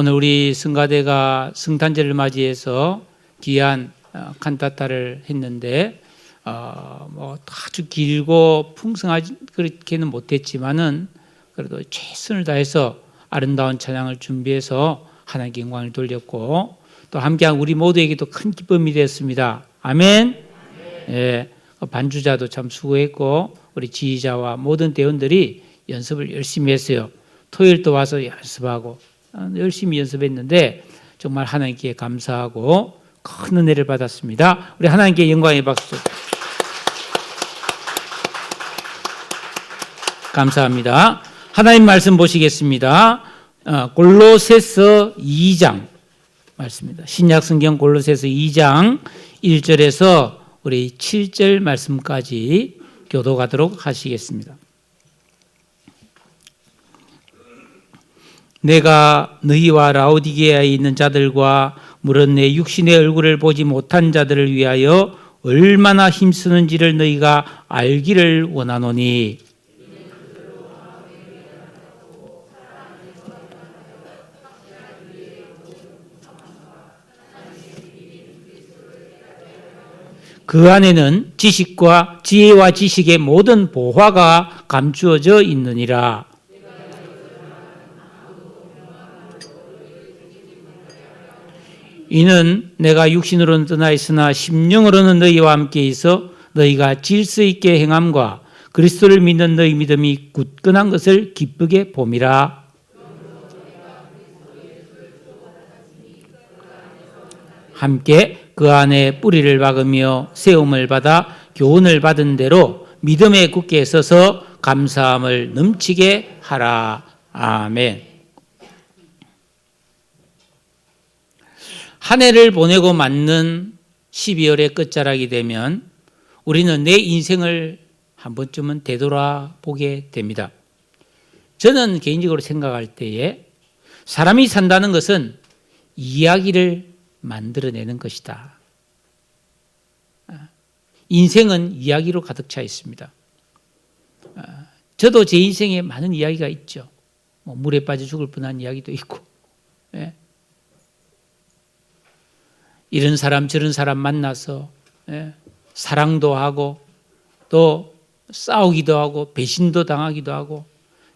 오늘 우리 성가대가 성탄절을 맞이해서 귀한 칸타타를 했는데 뭐 아주 길고 풍성하지 그렇게는 못했지만은 그래도 최선을 다해서 아름다운 찬양을 준비해서 하나님께 영광을 돌렸고 또 함께한 우리 모두에게도 큰 기쁨이 되었습니다. 아멘. 예, 반주자도 참 수고했고 우리 지휘자와 모든 대원들이 연습을 열심히 했어요. 토요일도 와서 연습하고 열심히 연습했는데 정말 하나님께 감사하고 큰 은혜를 받았습니다. 우리 하나님께 영광의 박수. 감사합니다. 하나님 말씀 보시겠습니다. 골로새서 2장 말씀입니다. 신약 성경 골로새서 2장 1절에서 우리 7절 말씀까지 교도하도록 하시겠습니다. 내가 너희와 라오디게아에 있는 자들과 물은 내 육신의 얼굴을 보지 못한 자들을 위하여 얼마나 힘쓰는지를 너희가 알기를 원하노니 그 안에는 지식과 지혜와 지식의 모든 보화가 감추어져 있느니라. 이는 내가 육신으로는 떠나 있으나 심령으로는 너희와 함께 있어 너희가 질서 있게 행함과 그리스도를 믿는 너희 믿음이 굳건한 것을 기쁘게 봄이라. 함께 그 안에 뿌리를 박으며 세움을 받아 교훈을 받은 대로 믿음에 굳게 서서 감사함을 넘치게 하라. 아멘. 한 해를 보내고 맞는 12월의 끝자락이 되면 우리는 내 인생을 한 번쯤은 되돌아보게 됩니다. 저는 개인적으로 생각할 때에 사람이 산다는 것은 이야기를 만들어내는 것이다. 인생은 이야기로 가득 차 있습니다. 저도 제 인생에 많은 이야기가 있죠. 물에 빠져 죽을 뻔한 이야기도 있고, 이런 사람 저런 사람 만나서 사랑도 하고 또 싸우기도 하고 배신도 당하기도 하고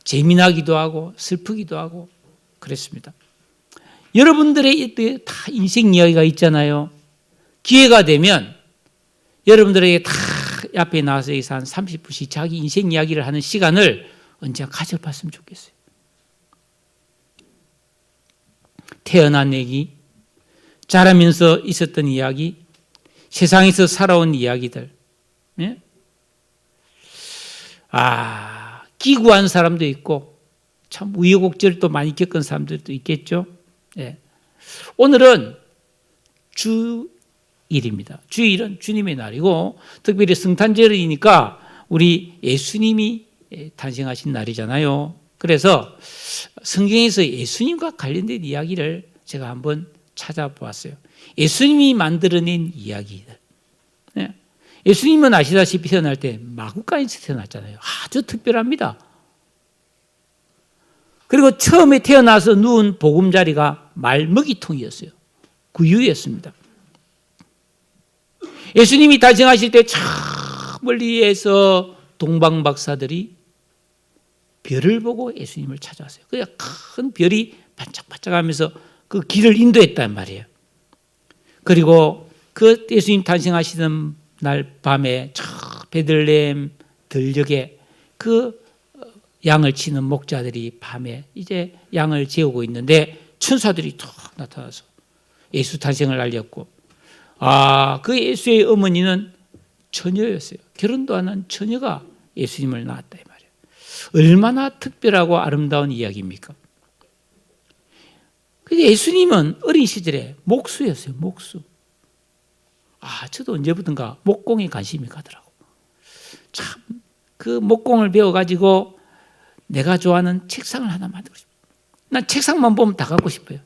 재미나기도 하고 슬프기도 하고 그랬습니다. 여러분들의 다 인생 이야기가 있잖아요. 기회가 되면 여러분들에게 다 앞에 나와서 한 30분씩 자기 인생 이야기를 하는 시간을 언제 가져봤으면 좋겠어요. 태어난 얘기, 자라면서 있었던 이야기, 세상에서 살아온 이야기들. 기구한 사람도 있고 참 우여곡절을 또 많이 겪은 사람들도 있겠죠. 오늘은 주일입니다. 주일은 주님의 날이고 특별히 성탄절이니까 우리 예수님이 탄생하신 날이잖아요. 그래서 성경에서 예수님과 관련된 이야기를 제가 한번 찾아보았어요. 예수님이 만들어낸 이야기들. 예수님은 아시다시피 태어날 때 마구간에서 태어났잖아요. 아주 특별합니다. 그리고 처음에 태어나서 누운 보금자리가 말먹이통이었어요. 구유였습니다. 예수님이 탄생하실 때 저 멀리에서 동방박사들이 별을 보고 예수님을 찾아왔어요. 그냥 큰 별이 반짝반짝하면서 그 길을 인도했단 말이에요. 그리고 그 예수님 탄생하시는 날 밤에 저 베들레헴 들녘에 그 양을 치는 목자들이 밤에 이제 양을 재우고 있는데 천사들이 툭 나타나서 예수 탄생을 알렸고 그 예수의 어머니는 처녀였어요. 결혼도 안 한 처녀가 예수님을 낳았다 이 말이에요. 얼마나 특별하고 아름다운 이야기입니까? 근데 예수님은 어린 시절에 목수였어요. 목수. 저도 언제부턴가 목공에 관심이 가더라고. 참 그 목공을 배워가지고 내가 좋아하는 책상을 하나 만들고 싶어요. 난 책상만 보면 다 갖고 싶어요.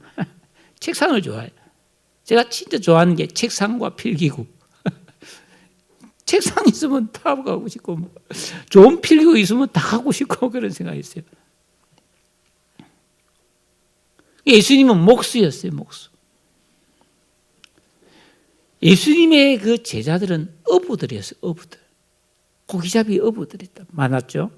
책상을 좋아해요. 제가 진짜 좋아하는 게 책상과 필기구. 책상 있으면 다 갖고 싶고 좋은 필기구 있으면 다 갖고 싶고 그런 생각이 있어요. 예수님은 목수였어요, 목수. 예수님의 그 제자들은 어부들이었어요, 어부들. 고기잡이 어부들이 많았죠.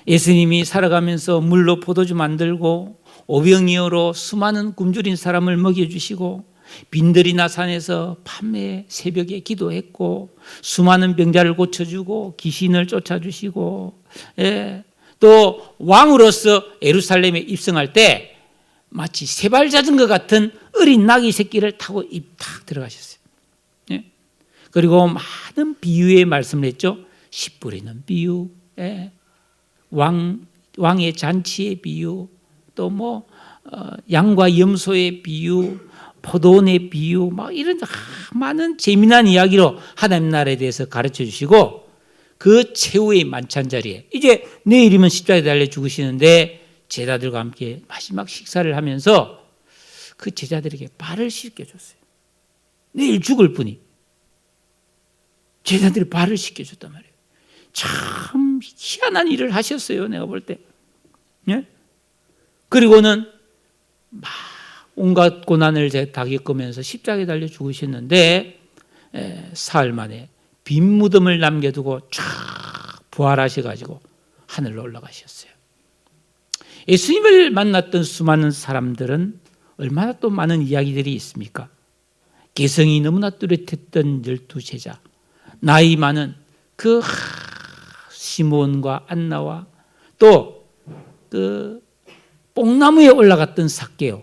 예수님이 살아가면서 물로 포도주 만들고 오병이어로 수많은 굶주린 사람을 먹여주시고 빈들이나 산에서 밤에 새벽에 기도했고 수많은 병자를 고쳐주고 귀신을 쫓아주시고, 또 왕으로서 예루살렘에 입성할 때 마치 세발 자전거 같은 어린 나귀 새끼를 타고 탁 들어가셨어요. 그리고 많은 비유의 말씀을 했죠. 씨 뿌리는 비유, 왕의 잔치의 비유, 또 양과 염소의 비유, 포도원의 비유, 이런 많은 재미난 이야기로 하나님 나라에 대해서 가르쳐 주시고, 그 최후의 만찬 자리에 이제 내일이면 십자가에 달려 죽으시는데 제자들과 함께 마지막 식사를 하면서 그 제자들에게 발을 씻겨줬어요. 내일 죽을 분이 제자들이 발을 씻겨줬단 말이에요. 참 희한한 일을 하셨어요, 내가 볼 때. 그리고는 막 온갖 고난을 다 겪으면서 십자가에 달려 죽으셨는데 사흘 만에 빈 무덤을 남겨두고 쫙 부활하셔가지고 하늘로 올라가셨어요. 예수님을 만났던 수많은 사람들은 얼마나 또 많은 이야기들이 있습니까? 개성이 너무나 뚜렷했던 12제자, 나이 많은 그 시몬과 안나와 또 그 뽕나무에 올라갔던 삭개오,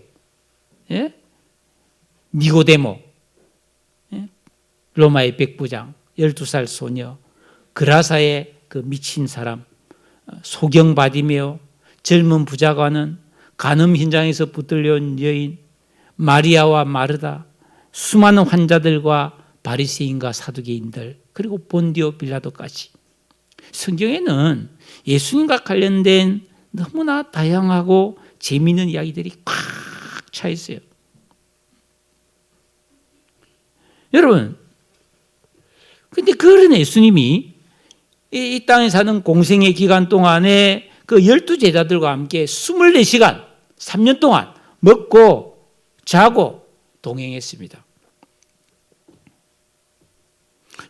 니고데모, 로마의 백부장, 12살 소녀, 그라사의 그 미친 사람, 소경 바디메오, 젊은 부자관은 간음 현장에서 붙들려온 여인, 마리아와 마르다, 수많은 환자들과 바리새인과 사두개인들, 그리고 본디오 빌라도까지. 성경에는 예수님과 관련된 너무나 다양하고 재미있는 이야기들이 꽉 차 있어요. 여러분, 근데 그런 예수님이 이 땅에 사는 공생의 기간 동안에 그 12제자들과 함께 24시간, 3년 동안 먹고 자고 동행했습니다.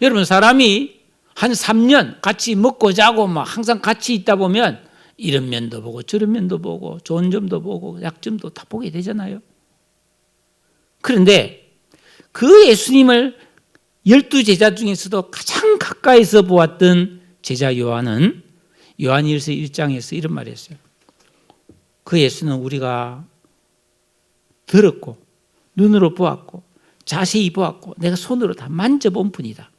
여러분, 사람이 한 3년 같이 먹고 자고 항상 같이 있다 보면 이런 면도 보고 저런 면도 보고 좋은 점도 보고 약점도 다 보게 되잖아요. 그런데 그 예수님을 12제자 중에서도 가장 가까이서 보았던 제자 요한은 요한일서 1장에서 이런 말을 했어요. 그 예수는 우리가 들었고 눈으로 보았고 자세히 보았고 내가 손으로 다 만져본 분이다.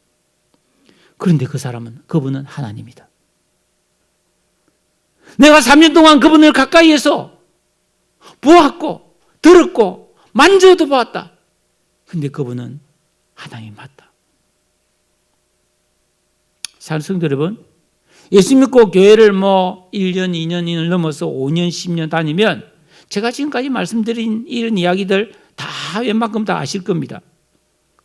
그런데 그분은 하나님이다. 내가 3년 동안 그분을 가까이에서 보았고 들었고 만져도 보았다. 그런데 그분은 하나님 맞다. 사랑하는 성도 여러분, 예수 믿고 교회를 1년, 2년을 넘어서 5년, 10년 다니면 제가 지금까지 말씀드린 이런 이야기들 다 웬만큼 다 아실 겁니다.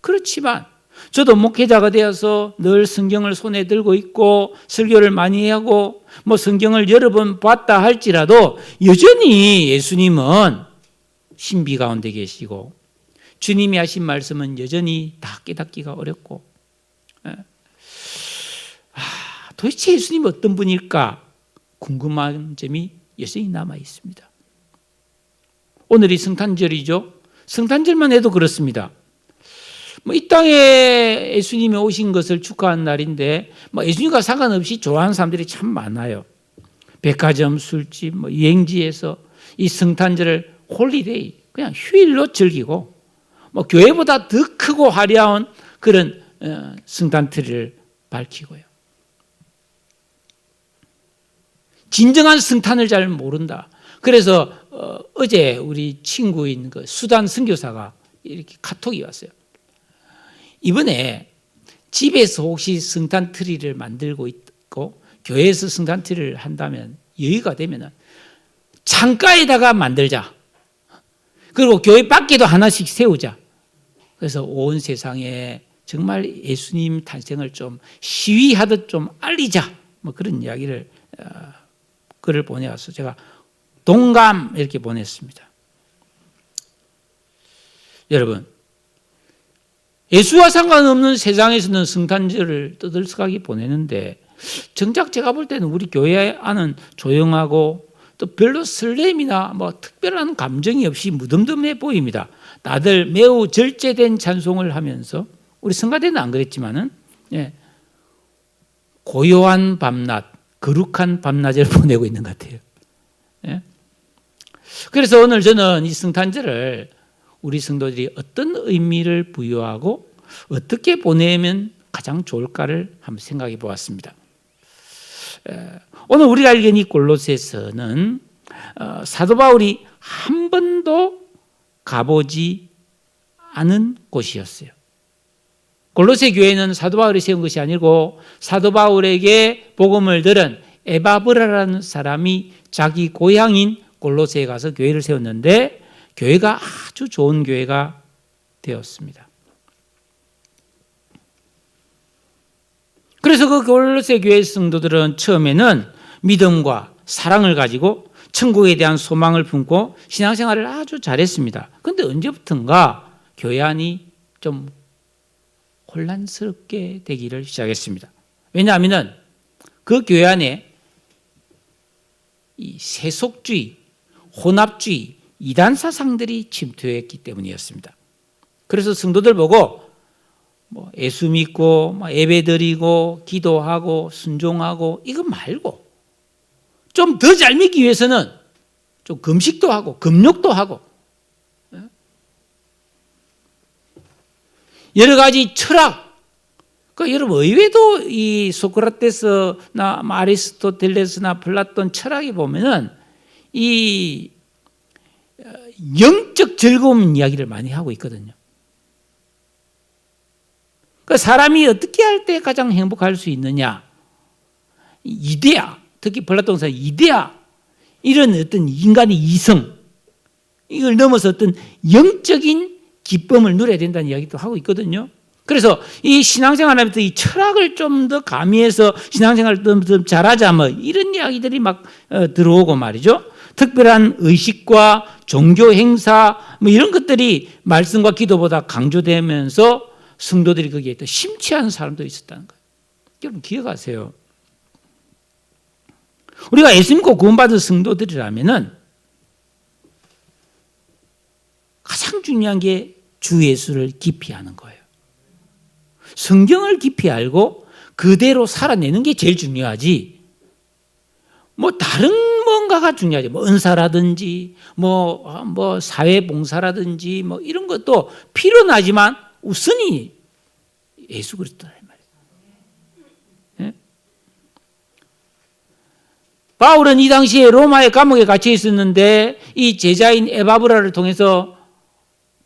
그렇지만 저도 목회자가 되어서 늘 성경을 손에 들고 있고 설교를 많이 하고 성경을 여러 번 봤다 할지라도 여전히 예수님은 신비 가운데 계시고 주님이 하신 말씀은 여전히 다 깨닫기가 어렵고, 도대체 예수님은 어떤 분일까 궁금한 점이 여전히 남아 있습니다. 오늘이 성탄절이죠. 성탄절만 해도 그렇습니다. 이 땅에 예수님이 오신 것을 축하하는 날인데 예수님과 상관없이 좋아하는 사람들이 참 많아요. 백화점, 술집, 여행지에서 이 성탄절을 홀리데이, 그냥 휴일로 즐기고 교회보다 더 크고 화려한 그런 성탄트리를 밝히고요. 진정한 성탄을 잘 모른다. 그래서 어제 우리 친구인 그 수단 선교사가 이렇게 카톡이 왔어요. 이번에 집에서 혹시 성탄 트리를 만들고 있고 교회에서 성탄 트리를 한다면 여유가 되면 창가에다가 만들자. 그리고 교회 밖에도 하나씩 세우자. 그래서 온 세상에 정말 예수님 탄생을 좀 시위하듯 좀 알리자. 그런 이야기를 글을 보내와서 제가 동감 이렇게 보냈습니다. 여러분, 예수와 상관없는 세상에서는 성탄절을 떠들썩하게 보내는데 정작 제가 볼 때는 우리 교회 안은 조용하고 또 별로 설렘이나 뭐 특별한 감정이 없이 무덤덤해 보입니다. 다들 매우 절제된 찬송을 하면서, 우리 성가대는 안 그랬지만은, 고요한 밤낮, 거룩한 밤낮을 보내고 있는 것 같아요. 그래서 오늘 저는 이 성탄절을 우리 성도들이 어떤 의미를 부여하고 어떻게 보내면 가장 좋을까를 한번 생각해 보았습니다. 오늘 우리가 읽은 이 골로새서는 사도 바울이 한 번도 가보지 않은 곳이었어요. 골로새 교회는 사도 바울이 세운 것이 아니고 사도 바울에게 복음을 들은 에바브라라는 사람이 자기 고향인 골로새에 가서 교회를 세웠는데 교회가 아주 좋은 교회가 되었습니다. 그래서 그 골로새 교회 성도들은 처음에는 믿음과 사랑을 가지고 천국에 대한 소망을 품고 신앙생활을 아주 잘했습니다. 그런데 언제부턴가 교회 안이 좀 혼란스럽게 되기를 시작했습니다. 왜냐하면 그 교회 안에 이 세속주의, 혼합주의, 이단 사상들이 침투했기 때문이었습니다. 그래서 성도들 보고 예수 믿고 예배드리고 기도하고 순종하고 이거 말고 좀 더 잘 믿기 위해서는 좀 금식도 하고 금욕도 하고 여러 가지 철학, 그러니까 여러분 의외도 이 소크라테스나 아리스토텔레스나 플라톤 철학에 보면은 이 영적 즐거움 이야기를 많이 하고 있거든요. 그 사람이 어떻게 할 때 가장 행복할 수 있느냐? 이데아, 특히 플라톤사 이데아, 이런 어떤 인간의 이성, 이걸 넘어서 어떤 영적인 기쁨을 누려야 된다는 이야기도 하고 있거든요. 그래서 이 신앙생활하면서 이 철학을 좀 더 가미해서 신앙생활을 좀 잘하자 뭐 이런 이야기들이 막 들어오고 말이죠. 특별한 의식과 종교 행사 뭐 이런 것들이 말씀과 기도보다 강조되면서 성도들이 거기에 또 심취하는 사람도 있었다는 거예요. 여러분 기억하세요. 우리가 예수 믿고 구원받은 성도들이라면은 가장 중요한 게 주 예수를 깊이 아는 거예요. 성경을 깊이 알고 그대로 살아내는 게 제일 중요하지. 다른 뭔가가 중요하지. 은사라든지, 사회봉사라든지, 이런 것도 필요하지만 우선이 예수 그리스도란 말이에요. 바울은 이 당시에 로마의 감옥에 갇혀 있었는데 이 제자인 에바브라를 통해서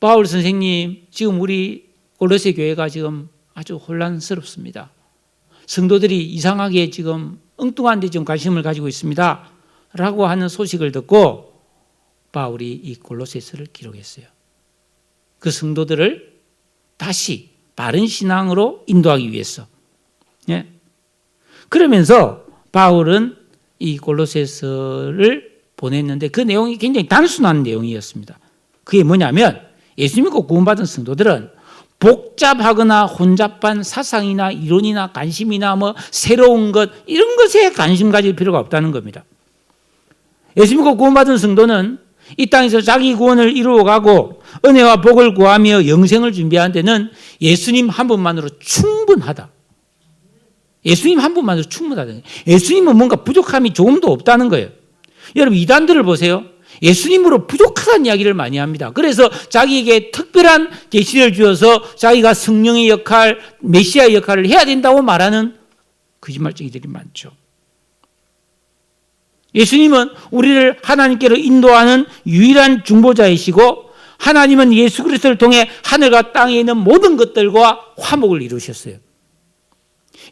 바울 선생님, 지금 우리 골로새 교회가 지금 아주 혼란스럽습니다. 성도들이 이상하게 지금 엉뚱한 데 좀 관심을 가지고 있습니다. 라고 하는 소식을 듣고 바울이 이 골로새서를 기록했어요. 그 성도들을 다시 바른 신앙으로 인도하기 위해서. 그러면서 바울은 이 골로새서를 보냈는데 그 내용이 굉장히 단순한 내용이었습니다. 그게 뭐냐면 예수 믿고 구원받은 성도들은 복잡하거나 혼잡한 사상이나 이론이나 관심이나 새로운 것 이런 것에 관심 가질 필요가 없다는 겁니다. 예수 믿고 구원받은 성도는 이 땅에서 자기 구원을 이루어가고 은혜와 복을 구하며 영생을 준비하는 데는 예수님 한 분만으로 충분하다. 예수님 한 분만으로 충분하다. 예수님은 뭔가 부족함이 조금도 없다는 거예요. 여러분 이단들을 보세요. 예수님으로 부족하다는 이야기를 많이 합니다. 그래서 자기에게 특별한 계시를 주어서 자기가 성령의 역할, 메시아의 역할을 해야 된다고 말하는 거짓말쟁이들이 많죠. 예수님은 우리를 하나님께로 인도하는 유일한 중보자이시고 하나님은 예수 그리스도를 통해 하늘과 땅에 있는 모든 것들과 화목을 이루셨어요.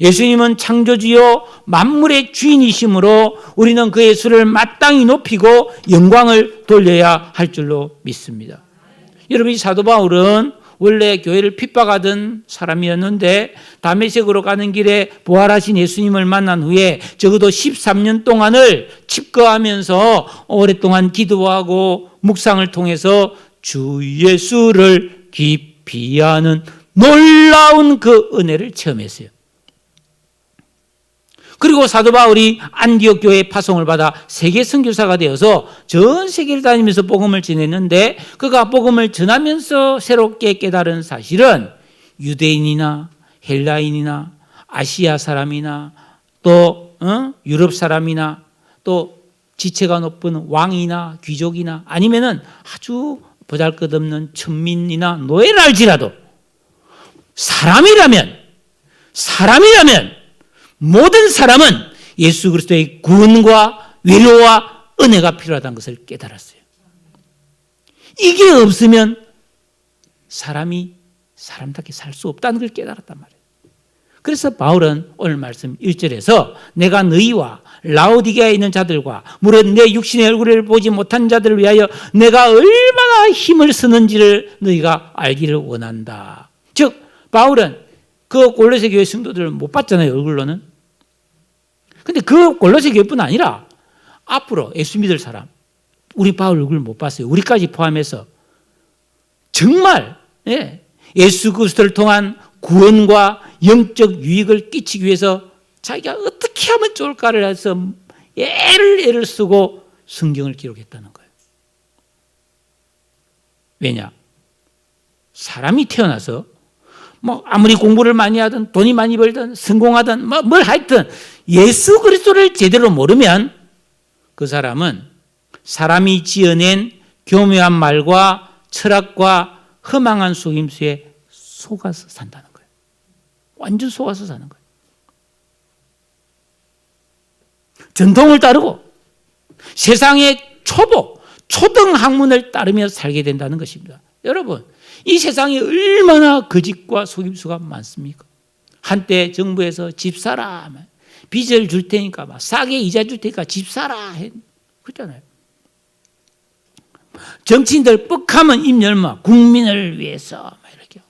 예수님은 창조주요 만물의 주인이시므로 우리는 그 예수를 마땅히 높이고 영광을 돌려야 할 줄로 믿습니다. 여러분 이 사도 바울은 원래 교회를 핍박하던 사람이었는데 다메섹으로 가는 길에 부활하신 예수님을 만난 후에 적어도 13년 동안을 칩거하면서 오랫동안 기도하고 묵상을 통해서 주 예수를 깊이 이해하는 놀라운 그 은혜를 체험했어요. 그리고 사도 바울이 안디옥 교회에 파송을 받아 세계 선교사가 되어서 전 세계를 다니면서 복음을 전했는데, 그가 복음을 전하면서 새롭게 깨달은 사실은 유대인이나 헬라인이나 아시아 사람이나 또 유럽 사람이나 또 지체가 높은 왕이나 귀족이나 아니면은 아주 보잘것없는 천민이나 노예를 알지라도 사람이라면 모든 사람은 예수 그리스도의 구원과 위로와 은혜가 필요하다는 것을 깨달았어요. 이게 없으면 사람이 사람답게 살 수 없다는 걸 깨달았단 말이에요. 그래서 바울은 오늘 말씀 1절에서 내가 너희와 라오디게아에 있는 자들과 무릇 내 육신의 얼굴을 보지 못한 자들을 위하여 내가 얼마나 힘을 쓰는지를 너희가 알기를 원한다. 즉 바울은 그 골로새 교회 성도들을 못 봤잖아요, 얼굴로는. 근데 그 골로새 교회뿐 아니라 앞으로 예수 믿을 사람, 우리 바울 얼굴을 못 봤어요. 우리까지 포함해서 정말 예수 그리스도를 통한 구원과 영적 유익을 끼치기 위해서 자기가 어떻게 하면 좋을까를 해서 애를 쓰고 성경을 기록했다는 거예요. 왜냐? 사람이 태어나서 뭐 아무리 공부를 많이 하든 돈이 많이 벌든 성공하든 뭘 하여튼 예수 그리스도를 제대로 모르면 그 사람은 사람이 지어낸 교묘한 말과 철학과 허망한 속임수에 속아서 산다는 거예요. 완전 속아서 사는 거예요. 전통을 따르고 세상의 초등 학문을 따르며 살게 된다는 것입니다. 여러분, 이 세상에 얼마나 거짓과 속임수가 많습니까? 한때 정부에서 집 사라, 빚을 줄 테니까 싸게 이자 줄 테니까 집 사라 그랬잖아요. 정치인들 뻑하면 입 열마 국민을 위해서 이렇게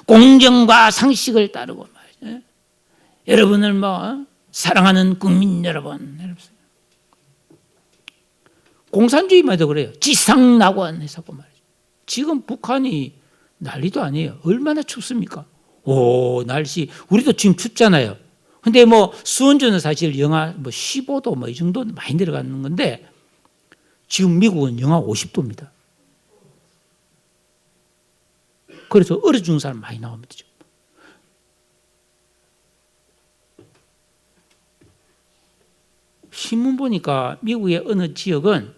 공정과 상식을 따르고 여러분을 사랑하는 국민 여러분, 공산주의마저 그래요. 지상낙원 해서 말이죠. 지금 북한이 난리도 아니에요. 얼마나 춥습니까? 오, 날씨 우리도 지금 춥잖아요. 근데 수온주는 사실 영하 15도 이 정도 많이 내려가는 건데 지금 미국은 영하 50도입니다. 그래서 얼어 죽는 사람 많이 나옵니다. 지금. 신문 보니까 미국의 어느 지역은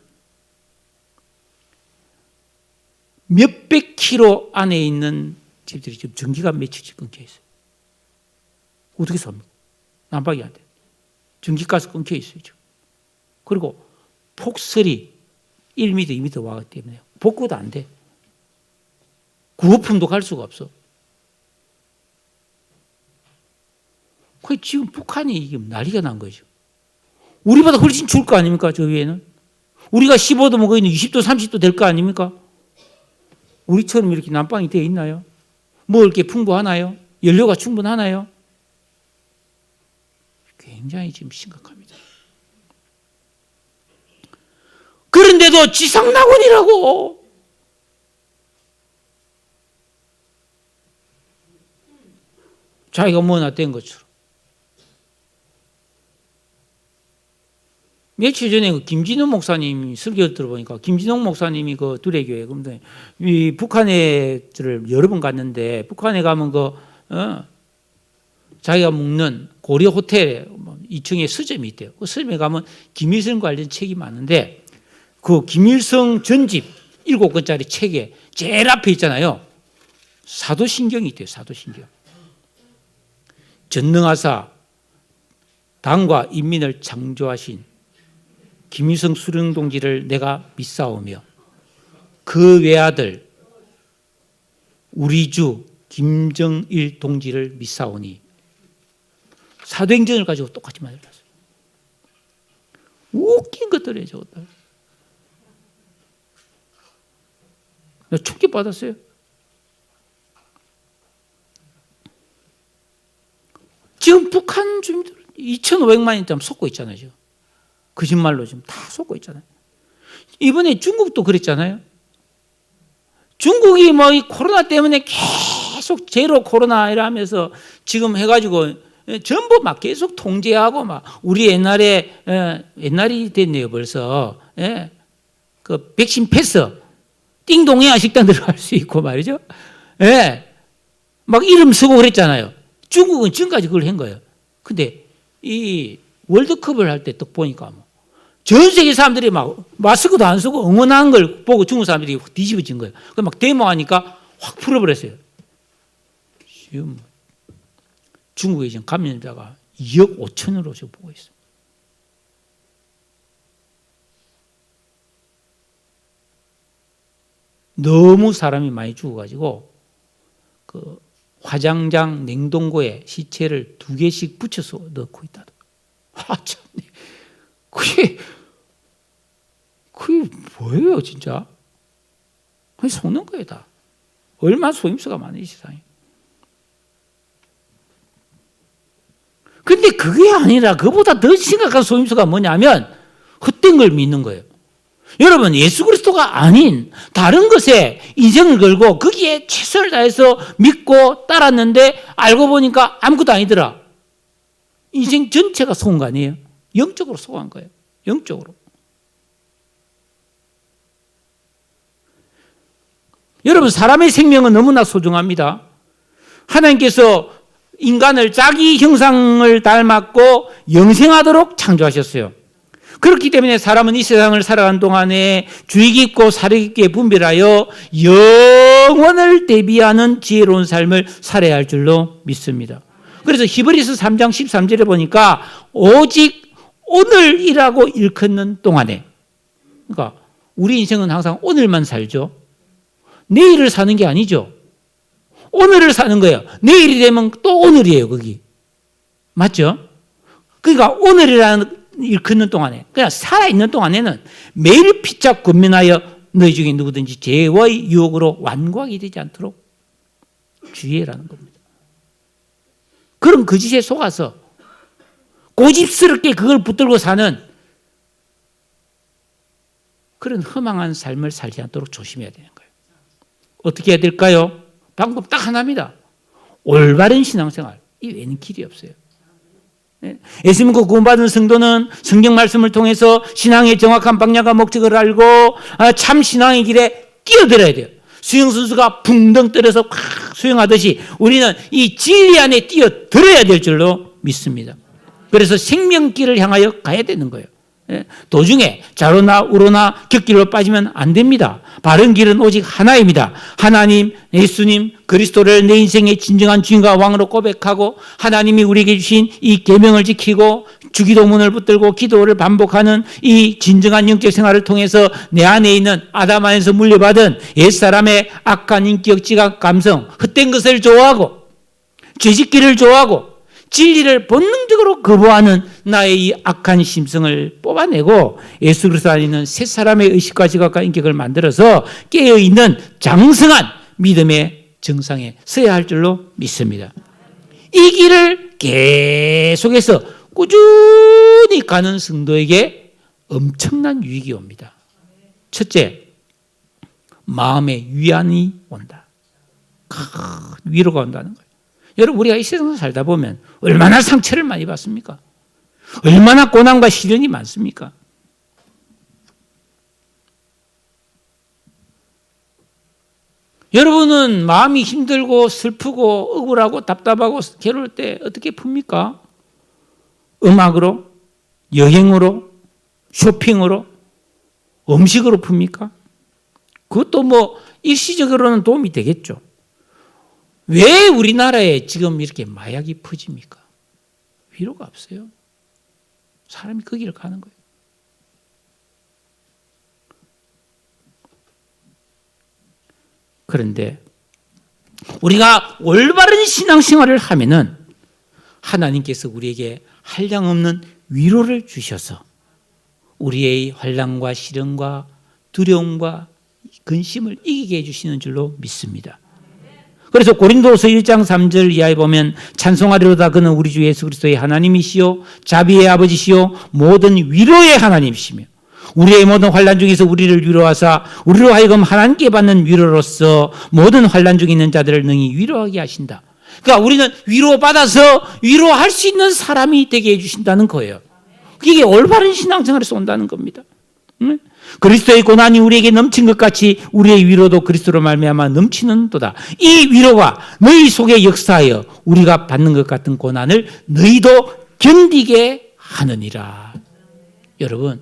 몇백 킬로 안에 있는 집들이 지금 전기가 며칠씩 끊겨 있어요. 어떻게 삽니까? 난방이 안 돼요. 전기가스 끊겨 있어요. 지금. 그리고 폭설이 1m, 2m 와기 때문에 복구도 안 돼. 구호품도 갈 수가 없어. 지금 북한이 이게 난리가 난 거죠. 우리보다 훨씬 추울 거 아닙니까? 저 위에는. 우리가 15도 거기는 20도, 30도 될 거 아닙니까? 우리처럼 이렇게 난방이 되어 있나요? 이렇게 풍부하나요? 연료가 충분하나요? 굉장히 지금 심각합니다. 그런데도 지상낙원이라고. 자기가 뭐나 된 것처럼. 며칠 전에 김진웅 목사님 설교 들어보니까 김진웅 목사님이 그 두레교회 근데 이 북한에를 여러 번 갔는데 북한에 가면 자기가 묵는 고려 호텔 2층에 서점이 있대요. 그 서점에 가면 김일성 관련 책이 많은데 그 김일성 전집 7권짜리 책에 제일 앞에 있잖아요. 사도신경이 있대요. 사도신경. 전능하사 당과 인민을 창조하신 김일성 수령 동지를 내가 믿사오며 그 외아들 우리 주 김정일 동지를 믿사오니 사도행전을 가지고 똑같이 만들었어요. 웃긴 것들이에요. 저것들. 충격 받았어요. 지금 북한 주민들 2,500만이 좀 속고 있잖아요. 지금. 거짓말로 지금 다 속고 있잖아요. 이번에 중국도 그랬잖아요. 중국이 뭐 이 코로나 때문에 계속 제로 코로나 이라면서 지금 해가지고 전부 막 계속 통제하고 막 우리 옛날에 옛날이 됐네요 벌써. 예. 그 백신 패스 띵동해야 식당 들어갈 수 있고 말이죠. 예. 막 이름 쓰고 그랬잖아요. 중국은 지금까지 그걸 한 거예요. 근데 이 월드컵을 할 때 딱 보니까 뭐 전 세계 사람들이 막 마스크도 안 쓰고 응원하는 걸 보고 중국 사람들이 뒤집어진 거예요. 그 막 데모하니까 확 풀어버렸어요. 지금 중국에 지금 감염자가 2억 5천으로 지금 보고 있어요. 너무 사람이 많이 죽어가지고 그 화장장 냉동고에 시체를 2개씩 붙여서 넣고 있다. 참, 그게 뭐예요, 진짜? 아니, 속는 거예요, 다. 얼마나 속임수가 많은 이 세상에. 근데 그게 아니라 그보다 더 심각한 속임수가 뭐냐면 헛된 걸 믿는 거예요. 여러분, 예수 그리스도가 아닌 다른 것에 인생을 걸고 거기에 최선을 다해서 믿고 따랐는데 알고 보니까 아무것도 아니더라. 인생 전체가 속은 거 아니에요? 영적으로 속은 거예요. 영적으로. 여러분, 사람의 생명은 너무나 소중합니다. 하나님께서 인간을 자기 형상을 닮았고 영생하도록 창조하셨어요. 그렇기 때문에 사람은 이 세상을 살아가는 동안에 주의 깊고 사려 깊게 분별하여 영원을 대비하는 지혜로운 삶을 살아야 할 줄로 믿습니다. 그래서 히브리서 3장 13절에 보니까 오직 오늘이라고 일컫는 동안에, 그러니까 우리 인생은 항상 오늘만 살죠. 내일을 사는 게 아니죠. 오늘을 사는 거예요. 내일이 되면 또 오늘이에요, 거기. 맞죠? 그러니까 오늘이라는 일컫는 동안에, 그냥 살아있는 동안에는 매일 피차 권면하여 너희 중에 누구든지 죄와의 유혹으로 완고하게 되지 않도록 주의해라는 겁니다. 그런 거짓에 속아서 고집스럽게 그걸 붙들고 사는 그런 허망한 삶을 살지 않도록 조심해야 되는 거예요. 어떻게 해야 될까요? 방법 딱 하나입니다. 올바른 신앙생활. 이 외에는 길이 없어요. 예수 믿고 구원받은 성도는 성경 말씀을 통해서 신앙의 정확한 방향과 목적을 알고 참 신앙의 길에 뛰어들어야 돼요. 수영선수가 붕덩 떨어서 콱 수영하듯이 우리는 이 진리 안에 뛰어들어야 될 줄로 믿습니다. 그래서 생명길을 향하여 가야 되는 거예요. 도중에 좌로나 우로나 곁길로 빠지면 안 됩니다. 바른 길은 오직 하나입니다. 하나님, 예수님, 그리스도를 내 인생의 진정한 주인과 왕으로 고백하고 하나님이 우리에게 주신 이 계명을 지키고 주기도문을 붙들고 기도를 반복하는 이 진정한 영적 생활을 통해서 내 안에 있는 아담 안에서 물려받은 옛사람의 악한 인격, 지각, 감성, 헛된 것을 좋아하고 죄짓기를 좋아하고 진리를 본능적으로 거부하는 나의 이 악한 심성을 뽑아내고 예수 그리스도 안에 있는 새 사람의 의식과 지각과 인격을 만들어서 깨어있는 장성한 믿음의 정상에 서야 할 줄로 믿습니다. 이 길을 계속해서 꾸준히 가는 성도에게 엄청난 유익이 옵니다. 첫째, 마음의 위안이 온다. 큰 위로가 온다는 거예요. 여러분, 우리가 이 세상에서 살다 보면 얼마나 상처를 많이 받습니까? 얼마나 고난과 시련이 많습니까? 여러분은 마음이 힘들고 슬프고 억울하고 답답하고 괴로울 때 어떻게 풉니까? 음악으로? 여행으로? 쇼핑으로? 음식으로 풉니까? 그것도 뭐 일시적으로는 도움이 되겠죠. 왜 우리나라에 지금 이렇게 마약이 퍼집니까? 위로가 없어요. 사람이 그 길을 가는 거예요. 그런데 우리가 올바른 신앙생활을 하면은 하나님께서 우리에게 한량없는 위로를 주셔서 우리의 환난과 시련과 두려움과 근심을 이기게 해주시는 줄로 믿습니다. 그래서 고린도서 1장 3절 이하에 보면 찬송하리로다 그는 우리 주 예수 그리스도의 하나님이시요 자비의 아버지시요 모든 위로의 하나님이시며 우리의 모든 환난 중에서 우리를 위로하사 우리로 하여금 하나님께 받는 위로로서 모든 환난 중에 있는 자들을 능히 위로하게 하신다. 그러니까 우리는 위로받아서 위로할 수 있는 사람이 되게 해주신다는 거예요. 이게 올바른 신앙생활에서 온다는 겁니다. 응? 그리스도의 고난이 우리에게 넘친 것 같이 우리의 위로도 그리스도로 말미암아 넘치는도다. 이 위로가 너희 속에 역사하여 우리가 받는 것 같은 고난을 너희도 견디게 하느니라. 여러분,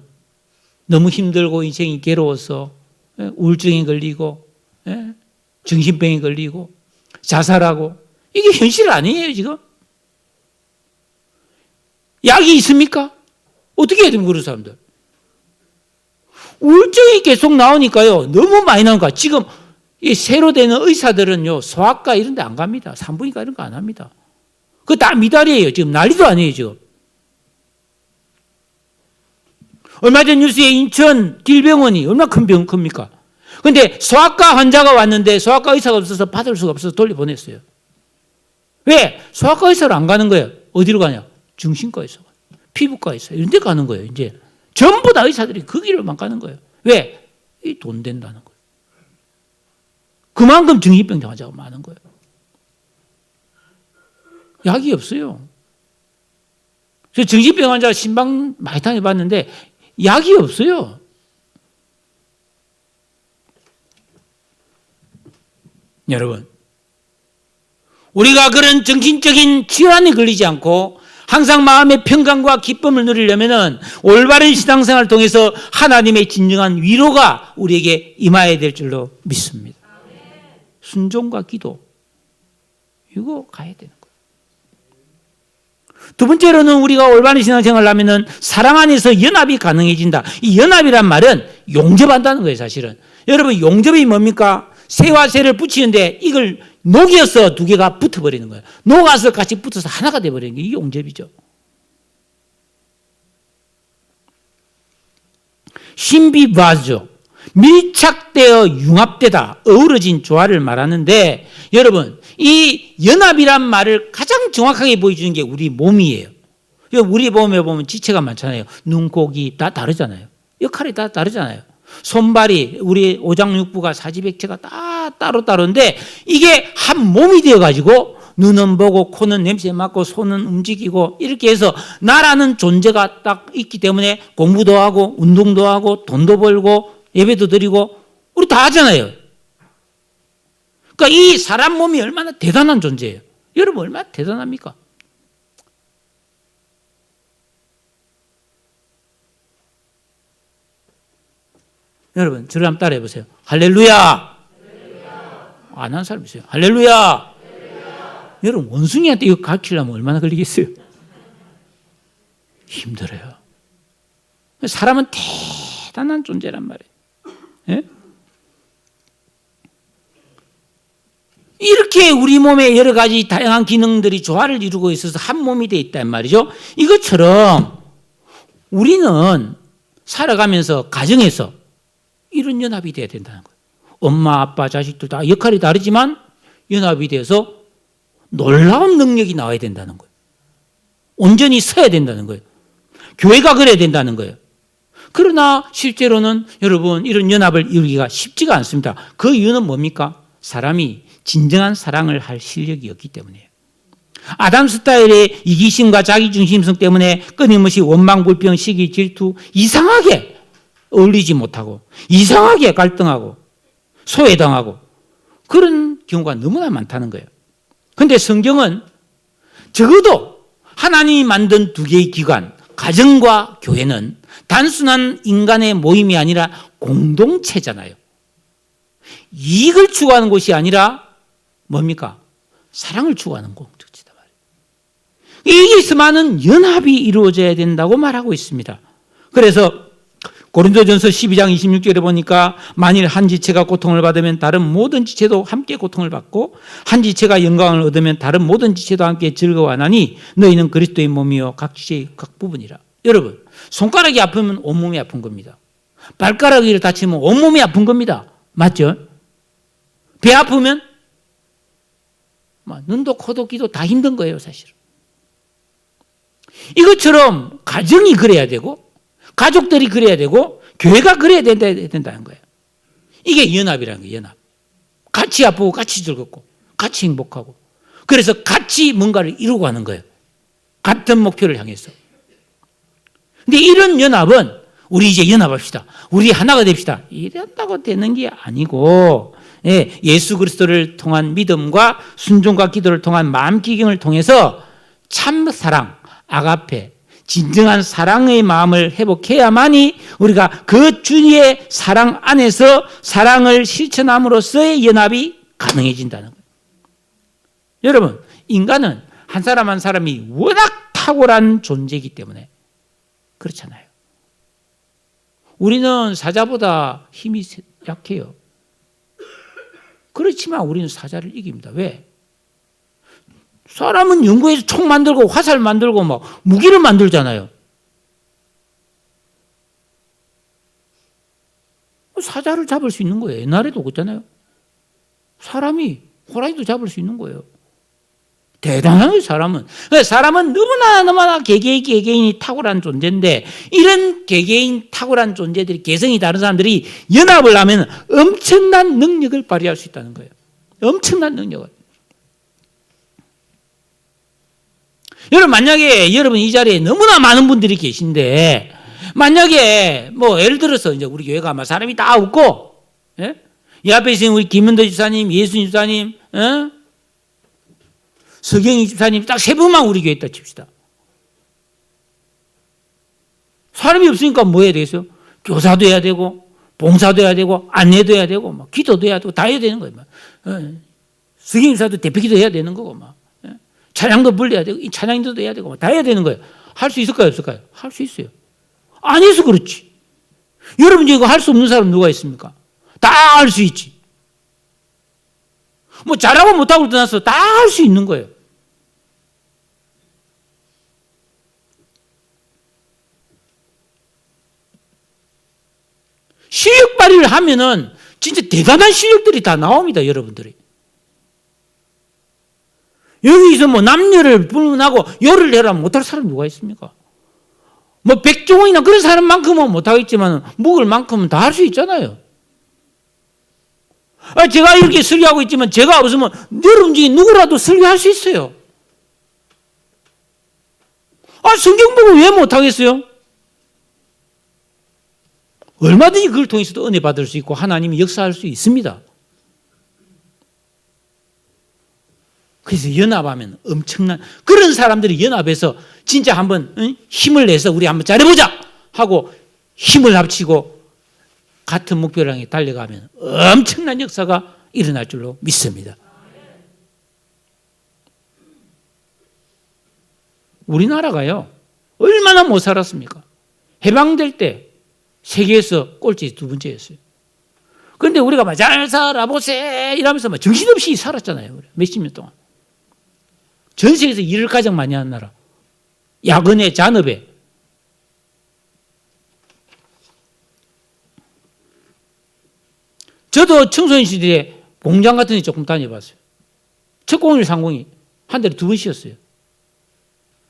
너무 힘들고 인생이 괴로워서 우울증에 걸리고 정신병에 걸리고 자살하고 이게 현실 아니에요 지금? 약이 있습니까? 어떻게 해야 됩니까 그런 사람들? 우울증이 계속 나오니까요. 너무 많이 나오니까 지금 이 새로 되는 의사들은요. 소아과 이런 데 안 갑니다. 산부인과 이런 거 안 합니다. 그거 다 미달이에요. 지금 난리도 아니에요. 지금. 얼마 전 뉴스에 인천 길병원이 얼마나 큰 병 큽니까? 그런데 소아과 환자가 왔는데 소아과 의사가 없어서 받을 수가 없어서 돌려보냈어요. 왜? 소아과 의사로 안 가는 거예요. 어디로 가냐? 정신과에서, 피부과에서 이런 데 가는 거예요. 이제 전부 다 의사들이 그 길을만 가는 거예요. 왜? 이 돈 된다는 거예요. 그만큼 정신병 환자가 많은 거예요. 약이 없어요. 그래서 정신병 환자 신방 많이 다녀봤는데 약이 없어요. 여러분, 우리가 그런 정신적인 질환에 걸리지 않고 항상 마음의 평강과 기쁨을 누리려면 올바른 신앙생활을 통해서 하나님의 진정한 위로가 우리에게 임하여야 될 줄로 믿습니다. 순종과 기도, 이거 가야 되는 거예요. 두 번째로는 우리가 올바른 신앙생활을 하면 사랑 안에서 연합이 가능해진다. 이 연합이란 말은 용접한다는 거예요, 사실은. 여러분, 용접이 뭡니까? 새와 새를 붙이는데 이걸 녹여서 두 개가 붙어버리는 거예요. 녹아서 같이 붙어서 하나가 돼버리는 게 이게 용접이죠. 신비바죠. 밀착되어 융합되다, 어우러진 조화를 말하는데 여러분, 이 연합이란 말을 가장 정확하게 보여주는 게 우리 몸이에요. 우리 몸에 보면 지체가 많잖아요. 눈, 코, 귀 다 다르잖아요. 역할이 다 다르잖아요. 손발이, 우리 오장육부가 사지백체가 다 따로따로인데 이게 한 몸이 되어가지고 눈은 보고 코는 냄새 맡고 손은 움직이고 이렇게 해서 나라는 존재가 딱 있기 때문에 공부도 하고 운동도 하고 돈도 벌고 예배도 드리고 우리 다 하잖아요. 그러니까 이 사람 몸이 얼마나 대단한 존재예요. 여러분 얼마나 대단합니까? 여러분 저를 한번 따라해 보세요. 할렐루야. 안 하는 사람 있어요. 할렐루야. 여러분 원숭이한테 이거 가르치려면 얼마나 걸리겠어요? 힘들어요. 사람은 대단한 존재란 말이에요. 예? 이렇게 우리 몸에 여러 가지 다양한 기능들이 조화를 이루고 있어서 한 몸이 되어 있단 말이죠. 이것처럼 우리는 살아가면서 가정에서 이런 연합이 돼야 된다는 거예요. 엄마, 아빠, 자식들 다 역할이 다르지만 연합이 돼서 놀라운 능력이 나와야 된다는 거예요. 온전히 서야 된다는 거예요. 교회가 그래야 된다는 거예요. 그러나 실제로는 여러분 이런 연합을 이루기가 쉽지가 않습니다. 그 이유는 뭡니까? 사람이 진정한 사랑을 할 실력이 없기 때문이에요. 아담 스타일의 이기심과 자기중심성 때문에 끊임없이 원망, 불평, 시기, 질투 이상하게 어울리지 못하고 이상하게 갈등하고 소외당하고 그런 경우가 너무나 많다는 거예요. 그런데 성경은 적어도 하나님이 만든 두 개의 기관, 가정과 교회는 단순한 인간의 모임이 아니라 공동체잖아요. 이익을 추구하는 곳이 아니라 뭡니까? 사랑을 추구하는 공동체다 말이에요. 이게 있으면은 연합이 이루어져야 된다고 말하고 있습니다. 그래서 고린도전서 12장 26절에 보니까 만일 한 지체가 고통을 받으면 다른 모든 지체도 함께 고통을 받고 한 지체가 영광을 얻으면 다른 모든 지체도 함께 즐거워하나니 너희는 그리스도의 몸이요 각 지체의 각 부분이라. 여러분 손가락이 아프면 온몸이 아픈 겁니다. 발가락이 다치면 온몸이 아픈 겁니다. 맞죠? 배 아프면 눈도 코도 귀도 다 힘든 거예요 사실은. 이것처럼 가정이 그래야 되고 가족들이 그래야 되고 교회가 그래야 된다는 거예요. 이게 연합이라는 거예요. 연합. 같이 아프고 같이 즐겁고 같이 행복하고 그래서 같이 뭔가를 이루고 하는 거예요. 같은 목표를 향해서. 근데 이런 연합은 우리 이제 연합합시다. 우리 하나가 됩시다. 이런다고 되는 게 아니고 예수 그리스도를 통한 믿음과 순종과 기도를 통한 마음 기경을 통해서 참 사랑, 아가페, 진정한 사랑의 마음을 회복해야만이 우리가 그 주의 사랑 안에서 사랑을 실천함으로써의 연합이 가능해진다는 거예요. 여러분, 인간은 한 사람 한 사람이 워낙 탁월한 존재이기 때문에 그렇잖아요. 우리는 사자보다 힘이 약해요. 그렇지만 우리는 사자를 이깁니다. 왜? 사람은 연구해서 총 만들고 화살 만들고 막 무기를 만들잖아요. 사자를 잡을 수 있는 거예요. 옛날에도 그랬잖아요. 사람이 호랑이도 잡을 수 있는 거예요. 대단한 거예요, 사람은. 사람은 너무나 개개인이 탁월한 존재인데 이런 개개인 탁월한 존재들이 개성이 다른 사람들이 연합을 하면 엄청난 능력을 발휘할 수 있다는 거예요. 엄청난 능력을. 여러분 만약에 여러분 이 자리에 너무나 많은 분들이 계신데 만약에 뭐 예를 들어서 이제 우리 교회가 아마 사람이 다 없고 이 앞에 계신 우리 김은도 집사님, 예수님 집사님, 서경희 집사님 딱 세 분만 우리 교회에 있다 칩시다. 사람이 없으니까 뭐 해야 되겠어요? 교사도 해야 되고 봉사도 해야 되고 안내도 해야 되고 막 기도도 해야 되고 다 해야 되는 거예요. 서경희 집사도 대표기도 해야 되는 거고 막 찬양도 불려야 되고 이 찬양인도도 해야 되고 다 해야 되는 거예요. 할 수 있을까요? 없을까요? 할 수 있어요. 안 해서 그렇지. 여러분 중에 이거 할 수 없는 사람 누가 있습니까? 다 할 수 있지. 뭐 잘하고 못하고 떠나서 다 할 수 있는 거예요. 실력 발휘를 하면은 진짜 대단한 실력들이 다 나옵니다, 여러분들이. 여기서 뭐 남녀를 불문하고 요를 내라 못할 사람 누가 있습니까? 뭐 백종원이나 그런 사람만큼은 못하겠지만 묵을 만큼은 다 할 수 있잖아요. 제가 이렇게 설교하고 있지만 제가 없으면 여러분 중에 누구라도 설교할 수 있어요. 성경 보고 왜 못하겠어요? 얼마든지 그걸 통해서도 은혜 받을 수 있고 하나님이 역사할 수 있습니다. 그래서 연합하면 엄청난 그런 사람들이 연합해서 진짜 한번 힘을 내서 우리 한번 잘해보자 하고 힘을 합치고 같은 목표를 향해 달려가면 엄청난 역사가 일어날 줄로 믿습니다. 우리나라가요 얼마나 못 살았습니까? 해방될 때 세계에서 꼴찌 2번째였어요. 그런데 우리가 막 잘 살아보세 이러면서 막 정신없이 살았잖아요. 몇십 년 동안. 전 세계에서 일을 가장 많이 하는 나라. 야근에 잔업에. 저도 청소년 시절에 공장 같은 데 조금 다녀봤어요. 첫 공일 상공이 한 달에 2번 쉬었어요.